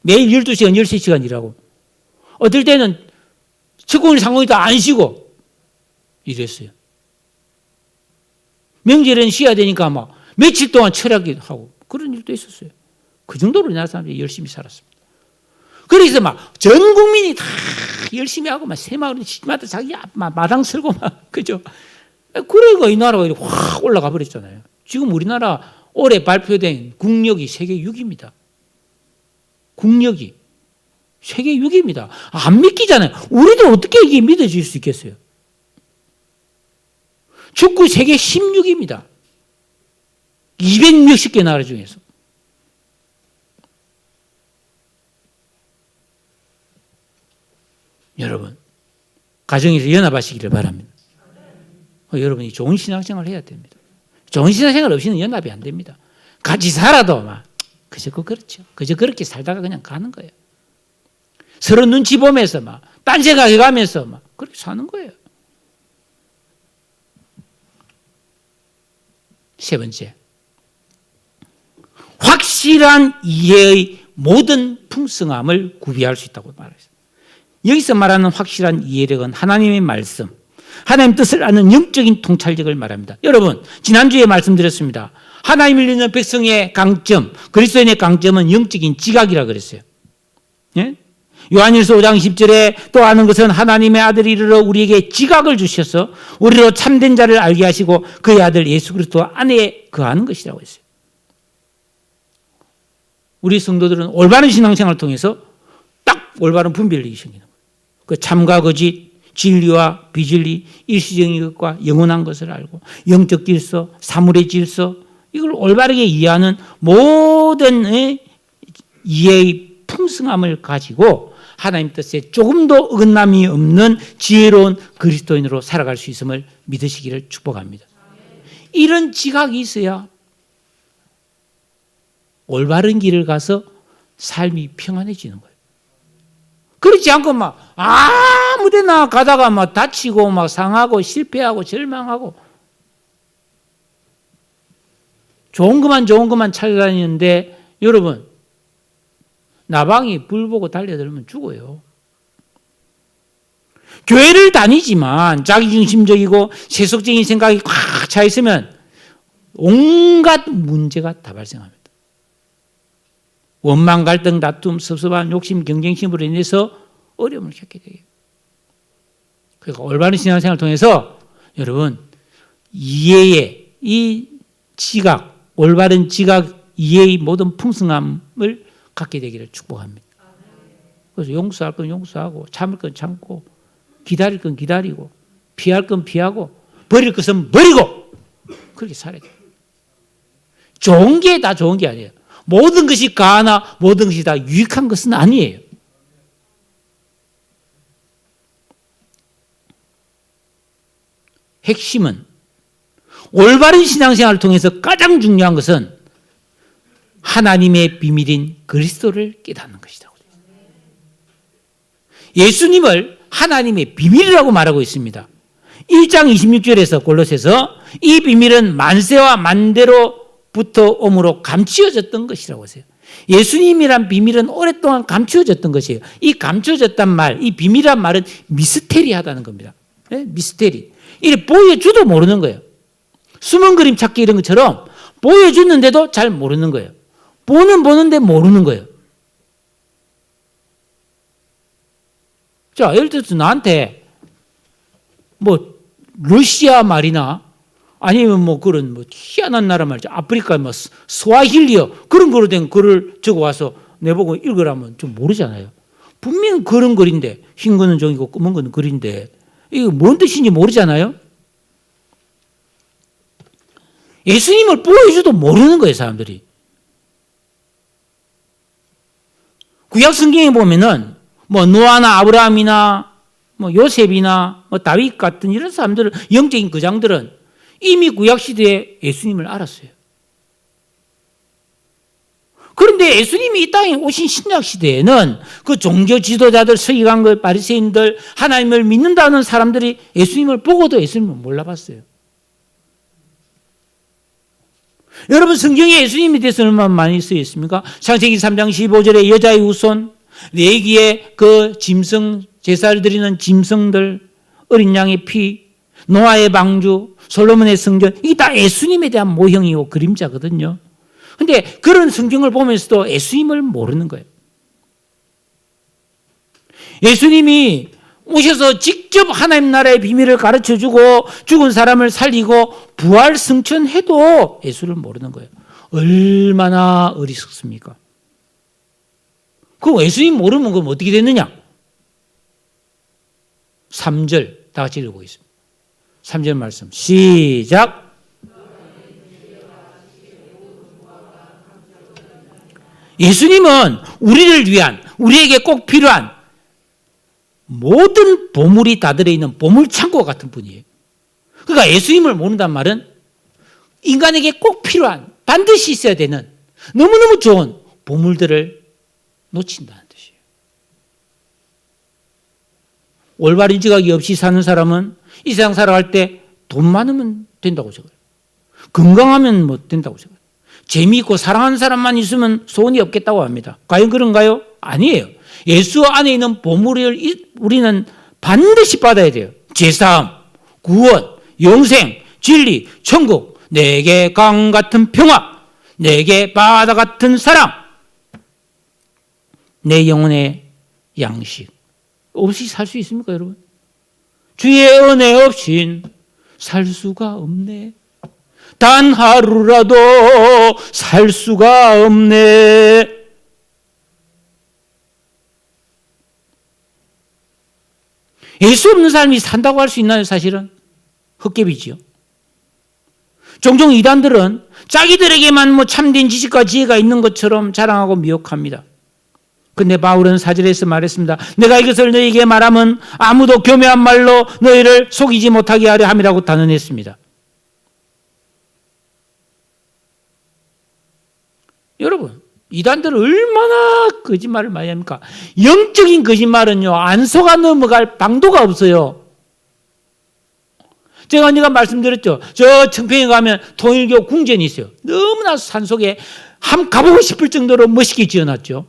매일 12시간, 13시간 일하고. 어떨 때는 첫 공일 상공이 다 안 쉬고 일했어요. 명절에는 쉬어야 되니까 막 며칠 동안 철학기도 하고 그런 일도 있었어요. 그 정도로 우리나라 사람들이 열심히 살았습니다. 그래서 막 전 국민이 다 열심히 하고 막 새마을은 집마다 자기 마당 쓸고 막 그죠? 그러니까 이 나라가 확 올라가 버렸잖아요. 지금 우리나라 올해 발표된 국력이 세계 6위입니다. 국력이 세계 6위입니다. 안 믿기잖아요. 우리도 어떻게 이게 믿어질 수 있겠어요? 축구 세계 16위입니다. 200몇십 개 나라 중에서. 여러분, 가정에서 연합하시기를 바랍니다. 여러분이 좋은 신앙생활을 해야 됩니다. 좋은 신앙생활 없이는 연합이 안 됩니다. 같이 살아도 막 그저 그렇죠. 그저 그렇게 살다가 그냥 가는 거예요. 서로 눈치 보면서 막 딴지가 해가면서 막 그렇게 사는 거예요. 세 번째, 확실한 이해의 모든 풍성함을 구비할 수 있다고 말했어요. 여기서 말하는 확실한 이해력은 하나님의 말씀, 하나님 뜻을 아는 영적인 통찰력을 말합니다. 여러분, 지난주에 말씀드렸습니다. 하나님을 믿는 백성의 강점, 그리스도인의 강점은 영적인 지각이라 그랬어요. 예? 요한일서 5장 10절에 또 아는 것은 하나님의 아들이 이르러 우리에게 지각을 주셔서 우리로 참된 자를 알게 하시고 그의 아들 예수 그리스도 안에 거하는 것이라고 했어요. 우리 성도들은 올바른 신앙생활을 통해서 딱 올바른 분별력이 생기는 거예요. 그 참과 거짓, 진리와 비진리, 일시적인 것과 영원한 것을 알고 영적 질서, 사물의 질서, 이걸 올바르게 이해하는 모든 이해의 풍성함을 가지고 하나님 뜻에 조금도 어긋남이 없는 지혜로운 그리스도인으로 살아갈 수 있음을 믿으시기를 축복합니다. 이런 지각이 있어야 올바른 길을 가서 삶이 평안해지는 거예요. 그렇지 않고 막 아무데나 가다가 막 다치고 막 상하고 실패하고 절망하고 좋은 것만 찾아다니는데 여러분 나방이 불 보고 달려들면 죽어요. 교회를 다니지만 자기중심적이고 세속적인 생각이 꽉 차 있으면 온갖 문제가 다 발생합니다. 원망, 갈등, 다툼, 섭섭한 욕심, 경쟁심으로 인해서 어려움을 겪게 돼요. 그러니까 올바른 신앙생활을 통해서 여러분 이해의 이 지각, 올바른 지각, 이해의 모든 풍성함을 갖게 되기를 축복합니다. 그래서 용서할 건 용서하고 참을 건 참고 기다릴 건 기다리고 피할 건 피하고 버릴 것은 버리고 그렇게 살아야 돼요. 좋은 게 다 좋은 게 아니에요. 모든 것이 가하나 모든 것이 다 유익한 것은 아니에요. 핵심은 올바른 신앙생활을 통해서 가장 중요한 것은 하나님의 비밀인 그리스도를 깨닫는 것이다. 예수님을 하나님의 비밀이라고 말하고 있습니다. 1장 26절에서 골로새서 이 비밀은 만세와 만대로부터 오므로 감추어졌던 것이라고 하세요. 예수님이란 비밀은 오랫동안 감추어졌던 것이에요. 이 감추어졌단 말, 이 비밀이란 말은 미스테리하다는 겁니다. 네? 미스테리. 이게 보여줘도 모르는 거예요. 숨은 그림 찾기 이런 것처럼 보여주는데도 잘 모르는 거예요. 보는데 모르는 거예요. 자, 예를 들어서 나한테 뭐 러시아 말이나 아니면 뭐 그런 뭐 희한한 나라 말이죠. 아프리카 뭐 스와힐리어 그런 거로 된 글을 적어 와서 내보고 읽으라면 좀 모르잖아요. 분명 그런 글인데 흰 거는 종이고 검은 거는 글인데 이게 뭔 뜻인지 모르잖아요. 예수님을 보여줘도 모르는 거예요, 사람들이. 구약 성경에 보면은 뭐 노아나 아브라함이나 뭐 요셉이나 뭐 다윗 같은 이런 사람들은 영적인 거장들은 이미 구약 시대에 예수님을 알았어요. 그런데 예수님이 이 땅에 오신 신약 시대에는 그 종교 지도자들, 서기관들, 바리새인들, 하나님을 믿는다는 사람들이 예수님을 보고도 예수님을 몰라봤어요. 여러분 성경에 예수님에 대해서 얼마나 많이 쓰여 있습니까? 창세기 3장 15절에 여자의 후손, 레위기에 그 짐승, 제사를 드리는 짐승들, 어린 양의 피, 노아의 방주, 솔로몬의 성전, 이게 다 예수님에 대한 모형이고 그림자거든요. 그런데 그런 성경을 보면서도 예수님을 모르는 거예요. 예수님이 오셔서 직접 하나님 나라의 비밀을 가르쳐주고 죽은 사람을 살리고 부활 승천해도 예수를 모르는 거예요. 얼마나 어리석습니까? 그럼 예수님 모르면 그럼 어떻게 됐느냐? 3절 다 같이 읽어보겠습니다. 3절 말씀 시작. 예수님은 우리를 위한, 우리에게 꼭 필요한 모든 보물이 다 들어있는 보물창고 같은 분이에요. 그러니까 예수님을 모른단 말은 인간에게 꼭 필요한, 반드시 있어야 되는 너무너무 좋은 보물들을 놓친다는 뜻이에요. 올바른 지각이 없이 사는 사람은 이 세상 살아갈 때 돈 많으면 된다고 생각해요. 건강하면 뭐 된다고 생각해요. 재미있고 사랑하는 사람만 있으면 소원이 없겠다고 합니다. 과연 그런가요? 아니에요. 예수 안에 있는 보물을 우리는 반드시 받아야 돼요. 제사함, 구원, 영생, 진리, 천국, 내게 강 같은 평화, 내게 바다 같은 사랑, 내 영혼의 양식. 없이 살 수 있습니까, 여러분? 주의 은혜 없인 살 수가 없네. 단 하루라도 살 수가 없네. 예수 없는 사람이 산다고 할 수 있나요, 사실은? 헛개비지요. 종종 이단들은 자기들에게만 뭐 참된 지식과 지혜가 있는 것처럼 자랑하고 미혹합니다. 근데 바울은 4절에서 말했습니다. 내가 이것을 너희에게 말하면 아무도 교묘한 말로 너희를 속이지 못하게 하려 함이라고 단언했습니다. 여러분, 이단들은 얼마나 거짓말을 많이 합니까? 영적인 거짓말은요, 안 속아 넘어갈 방도가 없어요. 제가 언젠가 말씀드렸죠. 저 청평에 가면 통일교 궁전이 있어요. 너무나 산속에 가보고 싶을 정도로 멋있게 지어놨죠.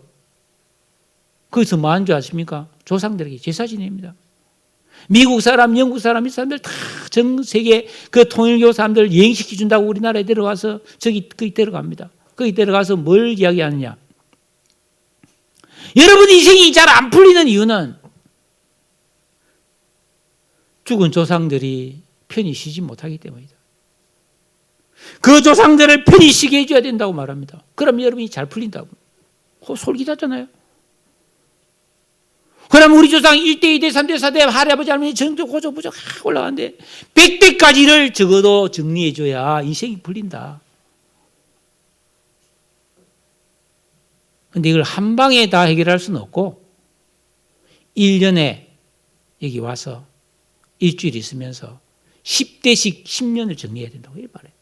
거기서 뭐 하는 줄 아십니까? 조상들에게 제사 지냅니다. 미국 사람, 영국 사람, 이 사람들 다 전 세계 그 통일교 사람들 여행시켜 준다고 우리나라에 데려가서 거기 데려갑니다. 거기 데려가서 뭘 이야기하느냐. 여러분 인생이 잘 안 풀리는 이유는 죽은 조상들이 편히 쉬지 못하기 때문이다. 그 조상들을 편히 쉬게 해줘야 된다고 말합니다. 그럼 여러분이 잘 풀린다고. 솔깃하잖아요. 그럼 우리 조상 1대, 2대, 3대, 4대 할아버지, 할머니 정도 고조부족 올라가는데 100대까지를 적어도 정리해줘야 인생이 풀린다. 근데 이걸 한 방에 다 해결할 수는 없고 1년에 여기 와서 일주일 있으면서 10대씩 10년을 정리해야 된다고 말해요.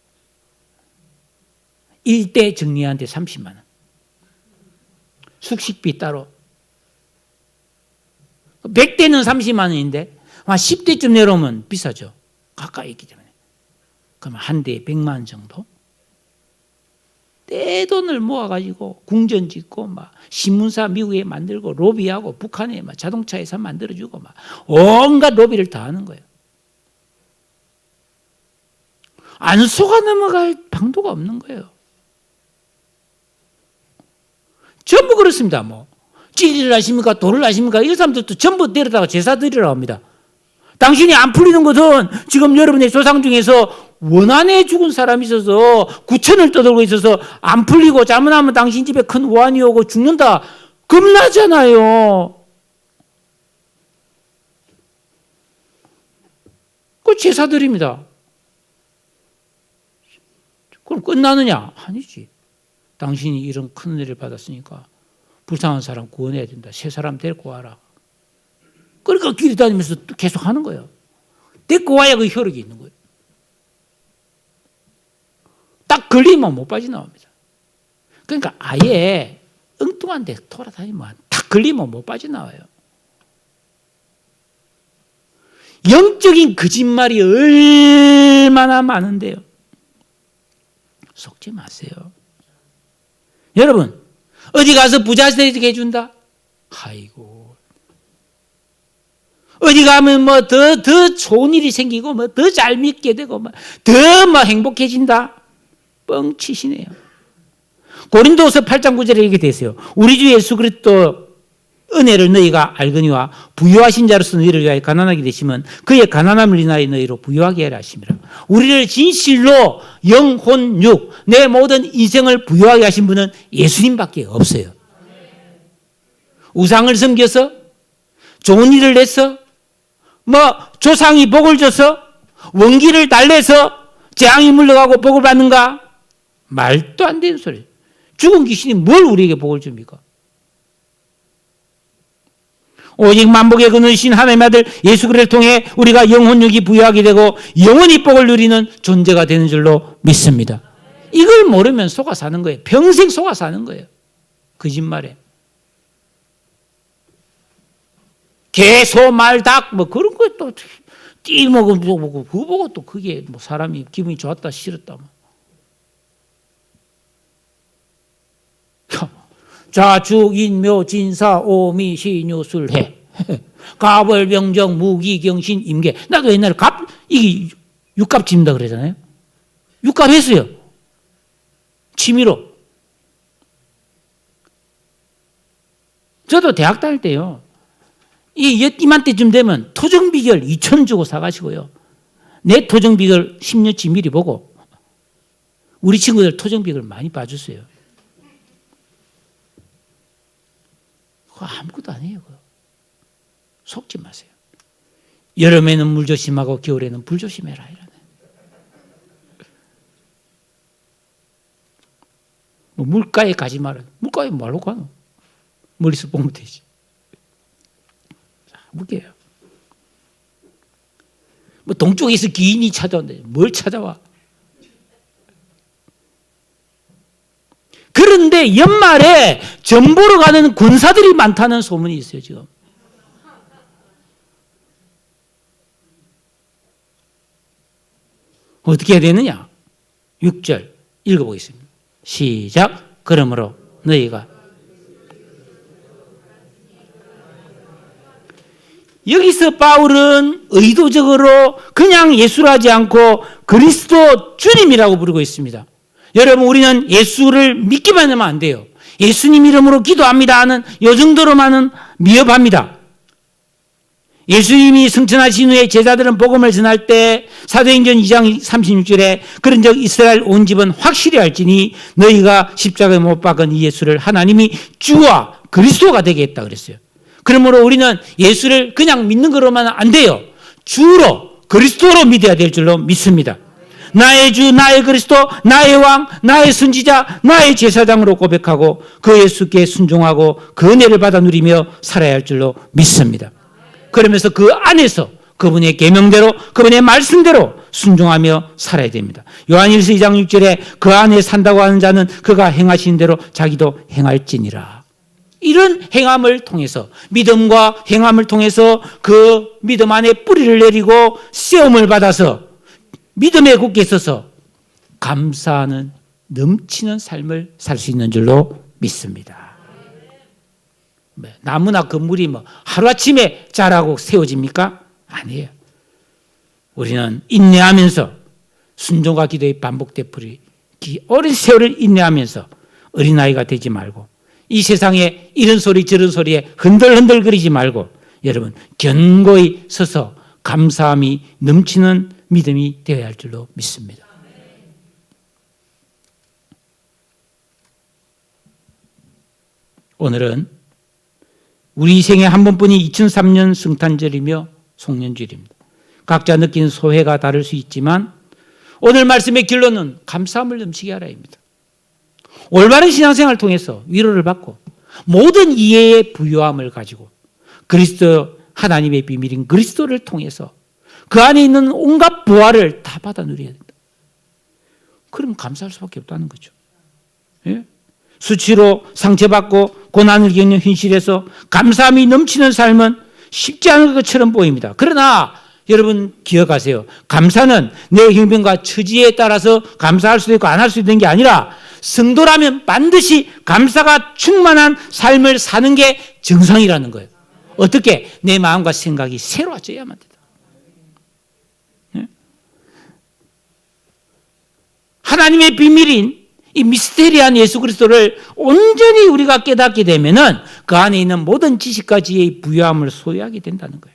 1대 정리하는데 30만 원. 숙식비 따로. 100대는 30만 원인데 10대쯤 내려오면 비싸죠. 가까이 있기 때문에. 그러면 한 대에 100만 원 정도? 떼돈을 모아가지고 궁전 짓고 막 신문사 미국에 만들고 로비하고 북한에 막 자동차 회사 만들어주고 막 온갖 로비를 다 하는 거예요. 안 속아 넘어갈 방도가 없는 거예요. 전부 그렇습니다. 뭐 찌리를 하십니까? 돌을 하십니까? 이 사람들도 전부 데려다가 제사 드리라고 합니다. 당신이 안 풀리는 것은 지금 여러분의 조상 중에서 원한에 죽은 사람이 있어서 구천을 떠들고 있어서 안 풀리고 잘못하면 당신 집에 큰 원한이 오고 죽는다. 겁나잖아요. 그 제사 드립니다. 그럼 끝나느냐? 아니지. 당신이 이런 큰 은혜를 받았으니까 불쌍한 사람 구원해야 된다. 새 사람 데리고 와라. 그러니까 길이 다니면서 계속 하는 거예요. 데리고 와야 그 효력이 있는 거예요. 딱 걸리면 못 빠져나옵니다. 그러니까 아예 엉뚱한 데 돌아다니면 딱 걸리면 못 빠져나와요. 영적인 거짓말이 얼마나 많은데요. 속지 마세요. 여러분, 어디 가서 부자 되게 해준다? 아이고. 어디 가면 뭐 더 좋은 일이 생기고 뭐 더 잘 믿게 되고 뭐 더 뭐 행복해진다? 뻥치시네요. 고린도서 8장 9절에 이렇게 되어 있어요. 우리 주 예수 그리스도 은혜를 너희가 알거니와 부유하신 자로서 너희를 위하여 가난하게 되시면 그의 가난함을 인하여 너희로 부유하게 하려 하심이라. 우리를 진실로 영혼 육 내 모든 인생을 부유하게 하신 분은 예수님밖에 없어요. 우상을 섬겨서 좋은 일을 해서 뭐 조상이 복을 줘서 원기를 달래서 재앙이 물러가고 복을 받는가? 말도 안 되는 소리. 죽은 귀신이 뭘 우리에게 복을 줍니까? 오직 만복의 근원이신 하나님의 아들 예수 그리스도를 통해 우리가 영혼육이 부여하게 되고 영원히 복을 누리는 존재가 되는 줄로 믿습니다. 이걸 모르면 속아 사는 거예요. 평생 속아 사는 거예요. 거짓말에. 개, 소, 말, 닭 뭐 그런 거 또 띠 먹고 그거 보고 또 그게 뭐 사람이 기분이 좋았다 싫었다 뭐. 자축인묘 진사 오미 시뉴술해 가벌병정 무기경신 임계. 나도 옛날에 이게 육갑 집는다 그러잖아요. 육갑 했어요. 취미로. 저도 대학 다닐 때요. 이맘때쯤 되면 토정비결 2,000원 주고 사가시고요. 내 토정비결 10년치 미리 보고 우리 친구들 토정비결 많이 봐줬어요. 그거 아무것도 아니에요. 그거. 속지 마세요. 여름에는 물 조심하고 겨울에는 불 조심해라. 이러네. 뭐 물가에 가지 마라. 물가에 말로 가노? 머리서 보면 되지. 자, 볼게요. 뭐 동쪽에서 기인이 찾아온다. 뭘 찾아와? 그런데 연말에 전 보러 가는 군사들이 많다는 소문이 있어요, 지금. 어떻게 해야 되느냐? 6절 읽어보겠습니다. 시작. 그러므로 너희가 여기서 바울은 의도적으로 그냥 예수를 하지 않고 그리스도 주님이라고 부르고 있습니다. 여러분, 우리는 예수를 믿기만 하면 안 돼요. 예수님 이름으로 기도합니다 하는 이 정도로만은 미흡합니다. 예수님이 승천하신 후에 제자들은 복음을 전할 때 사도행전 2장 36절에 그런즉 이스라엘 온 집은 확실히 알지니 너희가 십자가에 못 박은 이 예수를 하나님이 주와 그리스도가 되게 했다 그랬어요. 그러므로 우리는 예수를 그냥 믿는 것으로만 안 돼요. 주로 그리스도로 믿어야 될 줄로 믿습니다. 나의 주, 나의 그리스도, 나의 왕, 나의 선지자, 나의 제사장으로 고백하고 그 예수께 순종하고 그 은혜를 받아 누리며 살아야 할 줄로 믿습니다. 그러면서 그 안에서 그분의 계명대로 그분의 말씀대로 순종하며 살아야 됩니다. 요한일서 2장 6절에 그 안에 산다고 하는 자는 그가 행하신 대로 자기도 행할지니라. 이런 행함을 통해서 믿음과 행함을 통해서 그 믿음 안에 뿌리를 내리고 시험을 받아서 믿음에 굳게 서서 감사하는 넘치는 삶을 살 수 있는 줄로 믿습니다. 나무나 건물이 뭐 하루아침에 자라고 세워집니까? 아니에요. 우리는 인내하면서 순종과 기도의 반복되풀이 오랜 세월을 인내하면서 어린아이가 되지 말고 이 세상에 이런 소리 저런 소리에 흔들흔들거리지 말고 여러분 견고히 서서 감사함이 넘치는 믿음이 되어야 할 줄로 믿습니다. 오늘은 우리 생에 한 번뿐이 2003년 성탄절이며 송년절입니다. 각자 느끼는 소회가 다를 수 있지만 오늘 말씀의 결론은 감사함을 넘치게 하라입니다. 올바른 신앙생활을 통해서 위로를 받고 모든 이해의 부요함을 가지고 그리스도 하나님의 비밀인 그리스도를 통해서 그 안에 있는 온갖 부활을 다 받아 누려야 된다. 그럼 감사할 수밖에 없다는 거죠. 예? 수치로 상처받고 고난을 겪는 현실에서 감사함이 넘치는 삶은 쉽지 않은 것처럼 보입니다. 그러나 여러분 기억하세요. 감사는 내 형편과 처지에 따라서 감사할 수도 있고 안 할 수도 있는 게 아니라 성도라면 반드시 감사가 충만한 삶을 사는 게 정상이라는 거예요. 어떻게? 내 마음과 생각이 새로워져야만 된다. 네? 하나님의 비밀인 이 미스테리한 예수 그리스도를 온전히 우리가 깨닫게 되면은 그 안에 있는 모든 지식과 지혜의 부요함을 소유하게 된다는 거예요.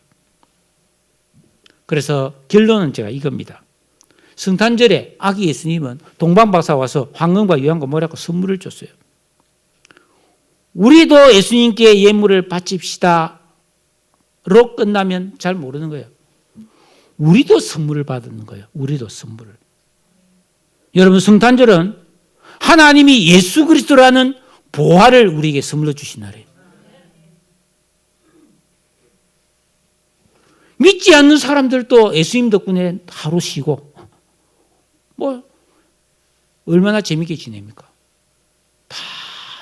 그래서 결론은 제가 이겁니다. 성탄절에 아기 예수님은 동방박사 와서 황금과 유황과 모략과 선물을 줬어요. 우리도 예수님께 예물을 바칩시다로 끝나면 잘 모르는 거예요. 우리도 선물을 받는 거예요. 우리도 선물을. 여러분 성탄절은 하나님이 예수 그리스도라는 보화를 우리에게 선물로 주신 날이에요. 믿지 않는 사람들도 예수님 덕분에 하루 쉬고 뭐 얼마나 재밌게 지냅니까? 다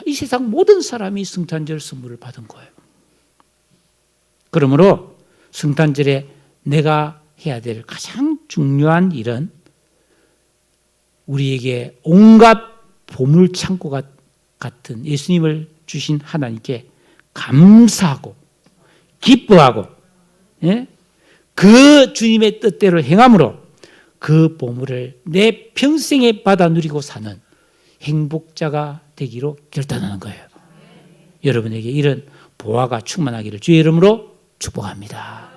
이 세상 모든 사람이 성탄절 선물을 받은 거예요. 그러므로 성탄절에 내가 해야 될 가장 중요한 일은 우리에게 온갖 보물 창고 같은 예수님을 주신 하나님께 감사하고 기뻐하고, 예? 그 주님의 뜻대로 행함으로 그 보물을 내 평생에 받아 누리고 사는 행복자가 되기로 결단하는 거예요. 여러분에게 이런 보화가 충만하기를 주의 이름으로 축복합니다.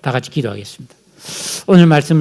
다 같이 기도하겠습니다. 오늘 말씀을